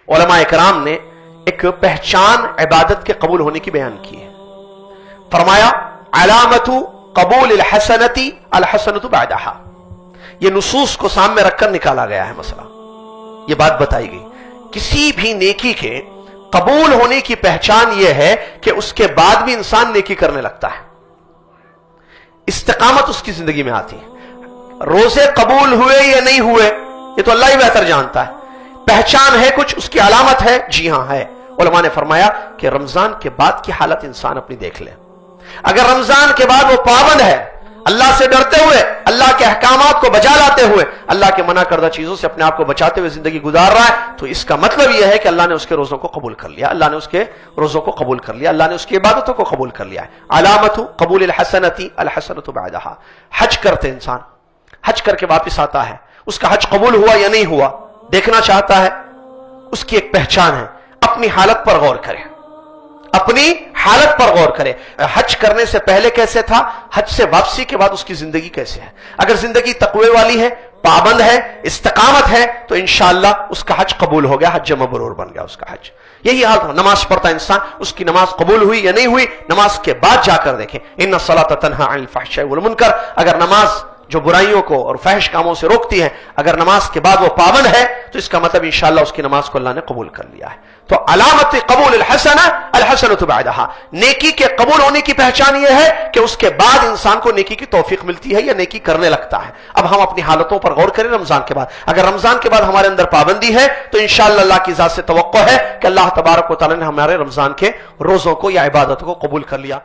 علماء اکرام نے ایک پہچان عبادت کے قبول ہونے کی بیان کی ہے. فرمایا علامت قبول الحسنتی الحسنۃ بعدہا. یہ نصوص کو سامنے رکھ کر نکالا گیا ہے مسئلہ. یہ بات بتائی گئی کسی بھی نیکی کے قبول ہونے کی پہچان یہ ہے کہ اس کے بعد بھی انسان نیکی کرنے لگتا ہے, استقامت اس کی زندگی میں آتی ہے. روزے قبول ہوئے یا نہیں ہوئے یہ تو اللہ ہی بہتر جانتا ہے. پہچان ہے کچھ, اس کی علامت ہے, جی ہاں ہے. علماء نے فرمایا کہ رمضان کے بعد کی حالت انسان اپنی دیکھ لے. اگر رمضان کے بعد وہ پابند ہے, اللہ سے ڈرتے ہوئے, اللہ کے احکامات کو بجا لاتے ہوئے, اللہ کے منع کردہ چیزوں سے اپنے آپ کو بچاتے ہوئے زندگی گزار رہا ہے, تو اس کا مطلب یہ ہے کہ اللہ نے اس کے روزوں کو قبول کر لیا, اللہ نے اس کے روزوں کو قبول کر لیا, اللہ نے اس کی عبادتوں کو قبول کر لیا ہے. علامت قبول الحسنتی الحسنۃ بعدہا. حج کرتے انسان, حج کر کے واپس آتا ہے, اس کا حج قبول ہوا یا نہیں ہوا دیکھنا چاہتا ہے, اس کی ایک پہچان ہے. اپنی حالت پر غور کرے, اپنی حالت پر غور کرے. حج کرنے سے پہلے کیسے تھا, حج سے واپسی کے بعد اس کی زندگی کیسے ہے. اگر زندگی تقوی والی ہے, پابند ہے, استقامت ہے, تو انشاءاللہ اس کا حج قبول ہو گیا, حج مبرور بن گیا اس کا حج. یہی حال تھا. نماز پڑھتا انسان, اس کی نماز قبول ہوئی یا نہیں ہوئی, نماز کے بعد جا کر دیکھیں. ان الصلاۃ تنہی عن الفحشاء والمنکر. اگر نماز جو برائیوں کو اور فحش کاموں سے روکتی ہے, اگر نماز کے بعد وہ پابند ہے, تو اس کا مطلب انشاءاللہ اس کی نماز کو اللہ نے قبول کر لیا ہے. تو علامت قبول الحسنہ الحسنۃ بعدہا. نیکی کے قبول ہونے کی پہچان یہ ہے کہ اس کے بعد انسان کو نیکی کی توفیق ملتی ہے یا نیکی کرنے لگتا ہے. اب ہم اپنی حالتوں پر غور کریں رمضان کے بعد. اگر رمضان کے بعد ہمارے اندر پابندی ہے تو انشاءاللہ اللہ کی ذات سے توقع ہے کہ اللہ تبارک و تعالی نے ہمارے رمضان کے روزوں کو یا عبادتوں کو قبول کر لیا.